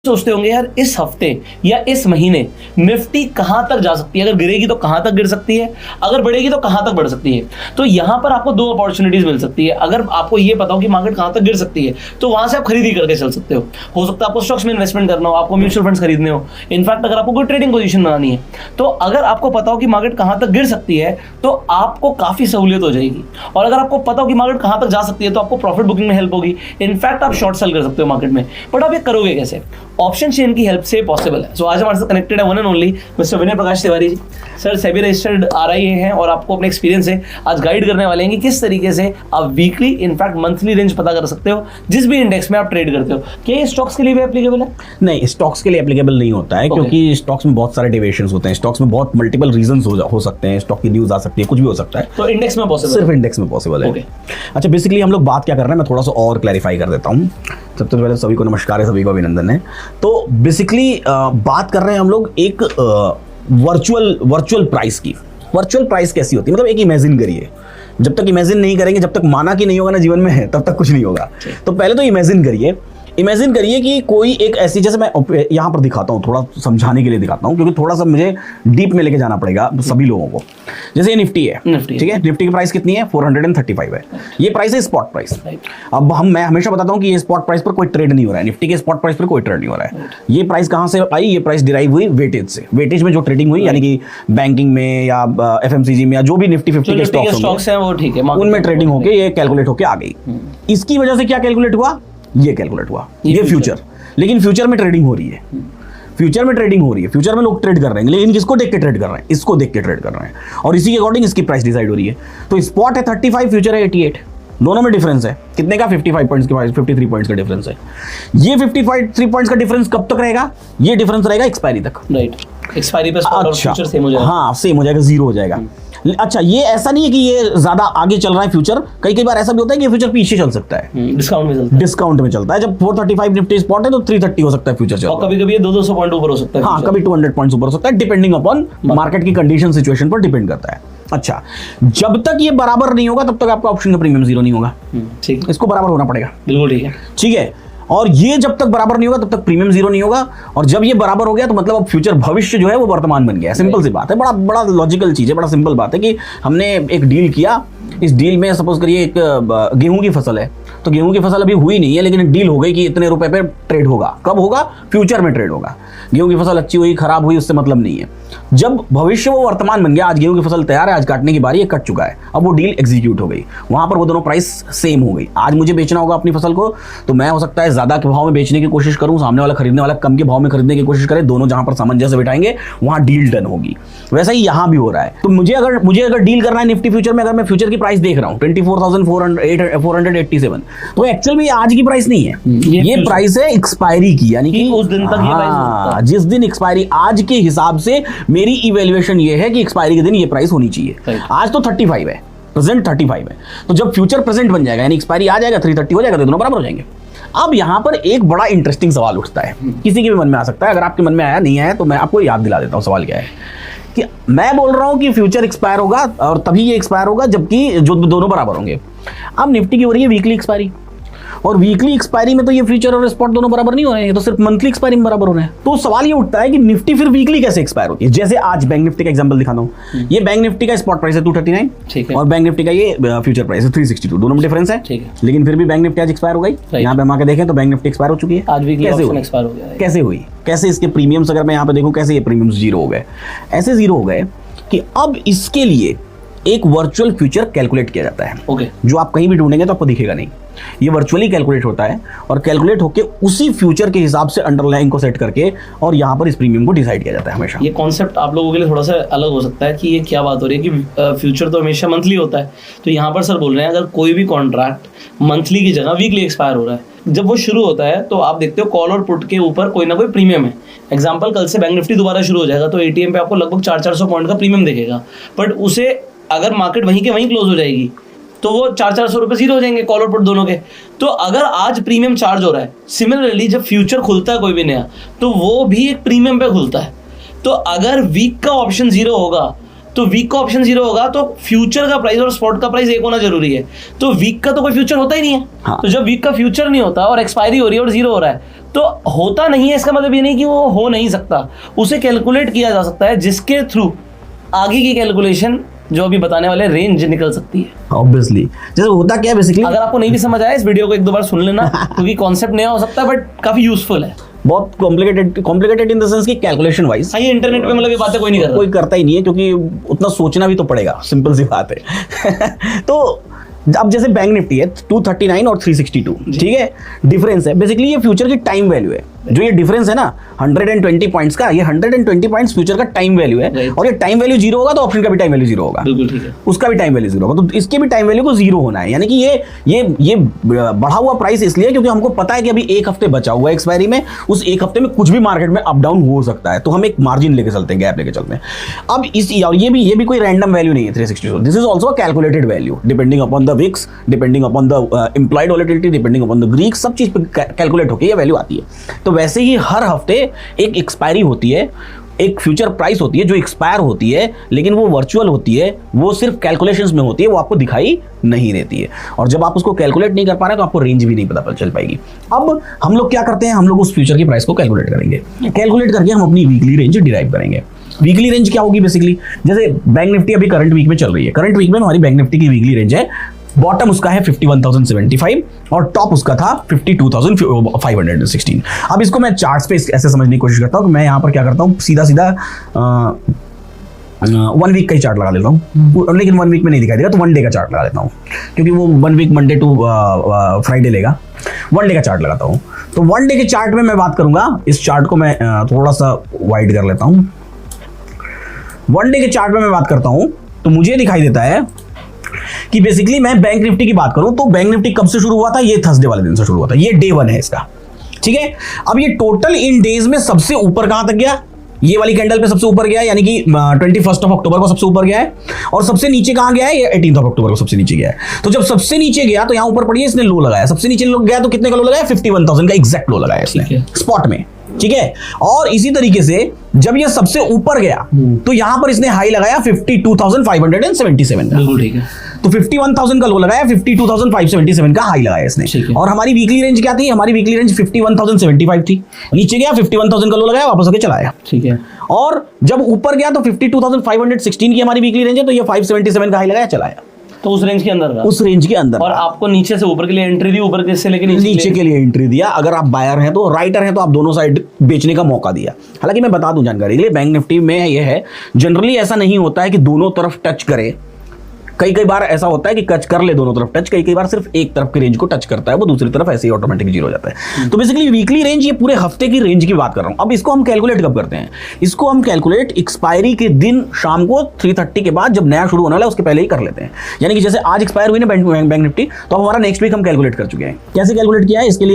सोचते होंगे यार इस हफ्ते या इस महीने निफ्टी कहां तक जा सकती है, अगर गिरेगी तो कहां तक गिर सकती है, अगर बढ़ेगी तो कहां तक बढ़ सकती है। तो यहां पर आपको दो अपॉर्चुनिटीज मिल सकती है। अगर आपको ये पता हो कि मार्केट कहां तक गिर सकती है तो वहां से आप खरीदी करके चल सकते हो सकता है आपको स्टॉक्स में इन्वेस्टमेंट करना हो, आपको म्यूचुअल फंड्स खरीदने हो, इनफैक्ट अगर आपको कोई ट्रेडिंग पोजीशन बनानी है तो अगर आपको पता हो कि मार्केट कहां तक गिर सकती है तो आपको काफी सहूलियत हो जाएगी। और अगर आपको पता हो कि मार्केट कहां तक जा सकती है तो आपको प्रॉफिट बुकिंग में हेल्प होगी, इनफैक्ट आप शॉर्ट सेल कर सकते हो मार्केट में। बट आप ये करोगे कैसे? ऑप्शन चेन की हेल्प से पॉसिबल है। सो आज हमारे साथ कनेक्टेड है one and only mister Vinay Prakash Tiwari ji. Sir SEBI registered RA हैं और आपको अपने एक्सपीरियंस से आज गाइड करने वाले हैं कि किस तरीके से आप वीकली इनफैक्ट मंथली रेंज पता कर सकते हो जिस भी इंडेक्स में आप ट्रेड करते हो। क्या ये स्टॉक्स के लिए भी एप्लीकेबल है? नहीं, स्टॉक्स के लिए एप्लीकेबल नहीं होता है क्योंकि स्टॉक्स में बहुत सारे डेविएशंस होते हैं, स्टॉक्स में बहुत मल्टीपल रीजंस हो सकते हैं, स्टॉक की न्यूज आ सकती है, कुछ भी हो सकता है। तो इंडेक्स में पॉसिबल, सिर्फ इंडेक्स में पॉसिबल है। अच्छा, बेसिकली हम लोग बात क्या कर रहे हैं, मैं थोड़ा सा और क्लैरिफाई कर देता हूँ। सबसे पहले सभी को नमस्कार है, सभी को अभिनंदन है। तो बेसिकली बात कर रहे हैं हम लोग एक वर्चुअल प्राइस की। वर्चुअल प्राइस कैसी होती है, मतलब एक इमेजिन करिए, जब तक इमेजिन नहीं करेंगे, जब तक माना कि नहीं होगा ना जीवन में, तब तक कुछ नहीं होगा। तो पहले तो इमेजिन करिए कि कोई एक ऐसी, जैसे मैं यहाँ पर दिखाता हूँ, थोड़ा समझाने के लिए दिखाता हूँ क्योंकि थोड़ा सा मुझे डीप में लेके जाना पड़ेगा सभी लोगों को। जैसे ये निफ्टी है, ठीक है, निफ्टी की प्राइस कितनी है? 435 है। ये प्राइस है स्पॉट प्राइस। अब मैं हमेशा बताता हूँ कि ये स्पॉट प्राइस पर कोई ट्रेड नहीं हो रहा है, निफ्टी के स्पॉट प्राइस पर कोई ट्रेड नहीं हो रहा है। ये प्राइस कहाँ से आई? ये प्राइस डिराइव हुई वेटेज से। वेटेज में जो ट्रेडिंग हुई, यानी कि बैंकिंग में या FMCG में या जो भी निफ्टी 50 के स्टॉक्स हैं वो, ठीक है, उनमें ट्रेडिंग होकर ये कैलकुलेट होकर आ गई। इसकी वजह से क्या कैलकुलेट हुआ? ये कैलकुलेट हुआ, ये फ्यूचर। लेकिन फ्यूचर में ट्रेडिंग हो रही है, फ्यूचर में लोग ट्रेड कर रहे हैं, लेकिन किसको देख के ट्रेड कर रहे हैं? इसको देख के ट्रेड कर रहे हैं और इसी के अकॉर्डिंग इसकी प्राइस डिसाइड हो रही है। तो स्पॉट है 35, फ्यूचर है 88, दोनों में डिफरेंस है कितने का? 55 पॉइंट्स के, 53 पॉइंट्स का डिफरेंस है। ये 53 पॉइंट्स का डिफरेंस कब तक रहेगा? ये डिफरेंस रहेगा एक्सपायरी तक। राइट, एक्सपायरी पे स्पॉट और फ्यूचर सेम हो जाएगा। हाँ, सेम हो जाएगा, जीरो हो जाएगा। अच्छा, ये ऐसा नहीं है कि ये ज्यादा आगे चल रहा है फ्यूचर, कई बार ऐसा भी होता है कि फ्यूचर पीछे चल सकता है, डिस्काउंट में चलता है। जब 435 निफ्टी स्पॉट है तो 330 हो सकता है फ्यूचर, और कभी-कभी 200 पॉइंट ऊपर हो सकता है। हाँ, कभी 200 पॉइंट्स ऊपर हो सकता है, डिपेंडिंग अपॉन मार्केट की कंडीशन, सिचुएशन पर डिपेंड करता है। अच्छा, जब तक ये बराबर नहीं होगा तब तक आपका ऑप्शन का प्रीमियम जीरो नहीं होगा। ठीक, इसको बराबर होना पड़ेगा। बिल्कुल ठीक है, ठीक है। और ये जब तक बराबर नहीं होगा तब तक प्रीमियम जीरो नहीं होगा, और जब ये बराबर हो गया तो मतलब अब फ्यूचर, भविष्य जो है वो वर्तमान बन गया। सिंपल सी बात है, बड़ा लॉजिकल चीज है, बड़ा सिंपल बात है कि हमने एक डील किया, इस डील में सपोज करिए एक गेहूं की फसल है, तो गेहूं की फसल अभी हुई नहीं है लेकिन डील हो गई कि इतने रुपए पे ट्रेड होगा। कब होगा? फ्यूचर में ट्रेड होगा। गेहूं की फसल अच्छी हुई, खराब हुई, उससे मतलब नहीं है। जब भविष्य वो वर्तमान बन गया, आज गेहूं की फसल तैयार है, आज काटने की बारी है, कट चुका है, अब वो डील एग्जीक्यूट हो गई, वहां पर वो दोनों प्राइस सेम हो गई। आज मुझे बेचना होगा अपनी फसल को, तो मैं हो सकता है ज्यादा के भाव में बेचने की कोशिश करूं, सामने वाला खरीदने वाला कम के भाव में खरीदने की कोशिश करे, दोनों जहां पर सामंजस्य बिठाएंगे वहां डील डन होगी। वैसा ही यहां भी हो रहा है। तो मुझे अगर डील करना है निफ्टी फ्यूचर में, अगर मैं फ्यूचर की प्राइस देख रहा हूं 24,487, तो एक्चुअल में आज की प्राइस नहीं है, ये प्राइस है एक्सपायरी की, यानी कि उस दिन तक ये प्राइस, जिस दिन एक्सपायरी, आज के हिसाब से मेरी इवैल्यूएशन ये है कि एक्सपायरी के दिन ये प्राइस होनी चाहिए। आज तो 35 है, प्रेजेंट 35 है, तो जब फ्यूचर प्रेजेंट बन जाएगा यानी एक्सपायरी आ जाएगा, 330 हो जाएगा, तो दोनों बराबर हो जाएंगे। अब यहां पर एक बड़ा इंटरेस्टिंग सवाल उठता है, किसी के भी मन में आ सकता है, अगर आपके मन में आया नहीं आया तो मैं आपको याद दिला देता हूं। सवाल क्या है कि मैं बोल रहा हूं कि फ्यूचर एक्सपायर होगा और तभी ये एक्सपायर होगा जबकि जो दोनों बराबर होंगे। अब निफ्टी की हो रही है वीकली एक्सपायरी, और वीकली एक्सपायरी में तो ये फ्यूचर और स्पॉट दोनों बराबर नहीं हो रहे हैं, तो सिर्फ मंथली एक्सपायरी में बराबर हो रहे हैं। तो सवाल ये उठता है कि निफ्टी फिर वीकली कैसे एक्सपायर होती है? जैसे आज बैंक निफ्टी का एग्जांपल दिखाता हूं, ये बैंक निफ्टी का स्पॉट प्राइस है 239, ठीक है, और बैंक निफ्टी का ये फ्यूचर प्राइस है 362, दोनों में डिफरेंस है, ठीक है, लेकिन फिर भी बैंक निफ्टी आज एक्सपायर हो गई। यहाँ पे हम आके देखें तो बैंक निफ्टी एक्सपायर हो चुकी है। आज वीकली ऑप्शन एक्सपायर हो गया। कैसे हुई? कैसे इसके प्रीमियम्स, अगर मैं यहाँ पे देखूं, कैसे ये प्रीमियम्स जीरो हो गए? ऐसे जीरो हो गए कि अब इसके लिए एक वर्चुअल फ्यूचर कैलकुलेट किया जाता है, जो आप कहीं भी ढूंढेंगे तो आपको दिखेगा नहीं। ये वर्चुअली कैलकुलेट होता है और कैलकुलेट होके उसी फ्यूचर के हिसाब से अंडरलाइन को सेट करके और यहाँ पर इस प्रीमियम को डिसाइड किया जाता है हमेशा। ये कॉन्सेप्ट आप लोगों के लिए थोड़ा सा अलग हो सकता है कि ये क्या बात हो रही है कि फ्यूचर तो हमेशा मंथली होता है, तो यहाँ पर सर बोल रहे हैं अगर कोई भी कॉन्ट्रैक्ट मंथली की जगह वीकली एक्सपायर हो रहा है, जब वो शुरू होता है तो आप देखते हो कॉल और पुट के ऊपर कोई ना कोई प्रीमियम है। एग्जाम्पल, कल से बैंक निफ्टी दोबारा शुरू हो जाएगा तो ATM पे आपको लगभग 400 पॉइंट का प्रीमियम दिखेगा, बट उसे अगर मार्केट वहीं के वहीं क्लोज हो जाएगी तो वो 400 रुपए जीरो हो जाएंगे कॉल और पुट दोनों के। तो अगर आज प्रीमियम चार्ज हो रहा है, सिमिलरली जब फ्यूचर खुलता है कोई भी नया तो वो भी एक प्रीमियम पे खुलता है। तो अगर वीक का ऑप्शन जीरो होगा तो वीक का ऑप्शन 0 होगा, तो फ्यूचर का प्राइस और स्पॉट का प्राइस एक होना जरूरी है। तो वीक का तो कोई फ्यूचर होता ही नहीं है। हाँ। तो जब वीक का फ्यूचर नहीं होता और एक्सपायरी हो रही है और 0 हो रहा है, तो होता नहीं है, इसका मतलब ये नहीं कि वो हो नहीं सकता, उसे कैलकुलेट किया जा सकता है, जिसके थ्रू आगे की कैलकुलेशन जो अभी बताने वाले रेंज निकल सकती है। ऑब्वियसली जैसे होता क्या है बेसिकली, अगर आपको नहीं भी समझ आया, इस वीडियो को 1-2 बार सुन लेना, क्योंकि कॉन्सेप्ट नया हो सकता है बट काफी यूजफुल है। बहुत कॉम्प्लिकेटेड इन द सेंस कि कैलकुलेशन वाइज हाँ, ये इंटरनेट पे मतलब ये बातें कोई नहीं कर रहा। कोई करता ही नहीं है, क्योंकि उतना सोचना भी तो पड़ेगा, सिंपल सी बात है। तो अब जैसे बैंक निफ्टी है 239 और 362, ठीक है, डिफरेंस है बेसिकली, ये फ्यूचर की टाइम वैल्यू है। जो ये डिफरेंस है ना 120 पॉइंट्स का, ये 120 पॉइंट्स फ्यूचर का टाइम वैल्यू है। Right. और ये टाइम वैल्यू 0 होगा तो ऑप्शन का भी टाइम वैल्यू 0 होगा, बिल्कुल ठीक है। उसका भी टाइम वैल्यू 0 होगा, तो इसके भी टाइम वैल्यू को 0 होना है। यानी कि ये बढ़ा हुआ प्राइस इसलिए क्योंकि हमको पता है कि अभी एक हफ्ते बचा हुआ है एक्सपायरी में, उस एक हफ्ते में कुछ भी मार्केट में अप डाउन हो सकता है, तो हम एक मार्जिन लेके चलते हैं, गैप लेके चलते हैं। अब और ये भी कोई रैंडम वैल्यू नहीं है 362, this is also calculated value depending upon the VIX, depending upon the implied volatility, depending upon the Greek, सब चीज पे कैलकुलेट होकर ये वैल्यू आती है। तो वैसे ही हर हफ्ते एक एक्सपायरी होती है, एक फ्यूचर प्राइस होती है जो एक्सपायर होती है, लेकिन वो वर्चुअल होती है, वो सिर्फ कैलकुलेशंस में होती है, वो आपको दिखाई नहीं देती है। और जब आप उसको कैलकुलेट नहीं कर पा रहे तो आपको रेंज भी नहीं पता चल पाएगी। अब हम लोग क्या करते हैं, हम लोग उस फ्यूचर की प्राइस को कैलकुलेट करेंगे, कैलकुलेट करके हम अपनी वीकली रेंज डिराइव करेंगे। वीकली रेंज क्या होगी बेसिकली, जैसे बैंक निफ्टी अभी करंट वीक में चल रही है, करंट वीक में हमारी बैंक निफ्टी की वीकली रेंज है, बॉटम उसका है 51,075 और टॉप उसका था 52,516। अब इसको मैं चार्ट्स पे ऐसे समझने की कोशिश करता हूँ कि मैं यहाँ पर क्या करता हूँ, सीधा 1 वीक का ही चार्ट लगा लेता हूँ, लेकिन 1 वीक में नहीं दिखाई देगा, तो 1 डे का चार्ट लगा लेता हूँ, क्योंकि वो 1 वीक मंडे टू फ्राइडे लेगा। 1 डे का चार्ट लगाता हूँ, तो 1 डे के चार्ट में मैं बात करूंगा, इस चार्ट को मैं थोड़ा सा वाइड कर लेता हूँ। 1 डे के चार्ट में मैं बात करता हूँ तो मुझे दिखाई देता है कि बेसिकली मैं बैंक निफ्टी की बात करूं तो बैंक निफ्टी कब से शुरू हुआ था, ये थर्सडे वाले दिन से शुरू हुआ था, ये डे 1 है इसका, ठीक है। अब ये टोटल इन डेज में सबसे ऊपर कहां तक गया, ये वाली कैंडल पे सबसे ऊपर गया, यानी कि 21 अक्टूबर को सबसे ऊपर गया है, और सबसे नीचे कहां गया है, ये 18 अक्टूबर को सबसे नीचे गया है। तो जब सबसे नीचे गया तो यहां ऊपर पड़िए इसने लो लगाया, सबसे नीचे लो गया तो कितने का लो लगाया, 51,000 का एग्जैक्ट लो लगाया इसने स्पॉट में, ठीक है। और इसी तरीके से जब ये सबसे ऊपर गया तो यहां पर इसने हाई लगाया 52,577 का, बिल्कुल ठीक है। तो 51,000 का लो लगाया, 52,577 का हाई लगाया इसने। और हमारी वीकली रेंज क्या थी, हमारी वीकली रेंज 51,075 थी, नीचे गया 51,000 का लो लगाया, वापस आके चला आया, ठीक है। और जब ऊपर गया तो 52,516 की हमारी वीकली रेंज है, तो ये 577 का हाई लगाया, चला आया, तो उस रेंज के अंदर था, उस रेंज के अंदर। और आपको नीचे से ऊपर के लिए एंट्री दी, ऊपर के से लेके नीचे के लिए एंट्री दिया। अगर आप बायर हैं तो, राइटर हैं तो आप दोनों साइड बेचने का मौका दिया। हालांकि मैं बता दूं जानकारी के लिए, बैंक निफ्टी में ये है, जनरली ऐसा नहीं होता है कि दोनों तरफ टच करे, कई बार ऐसा होता है कि कच कर ले दोनों तरफ टच, कई बार सिर्फ एक तरफ की रेंज को टच करता है, वो दूसरी तरफ ऐसे ही ऑटोमेटिक 0 हो जाता है। तो बेसिकली वीकली रेंज, ये पूरे हफ्ते की रेंज की बात कर रहा हूं। अब इसको हम कैलकुलेट कब करते हैं, इसको हम कैलकुलेट एक्सपायरी के दिन शाम को 3:30 के बाद, जब नया शुरू होने वाला है उसके पहले ही कर लेते हैं। यानी कि जैसे आज एक्सपायर हुई ना बैंक निफ्टी, तो हमारा नेक्स्ट वीक हम कैलकुलेट कर चुके हैं। कैसे कैलकुलेट किया है, इसके लिए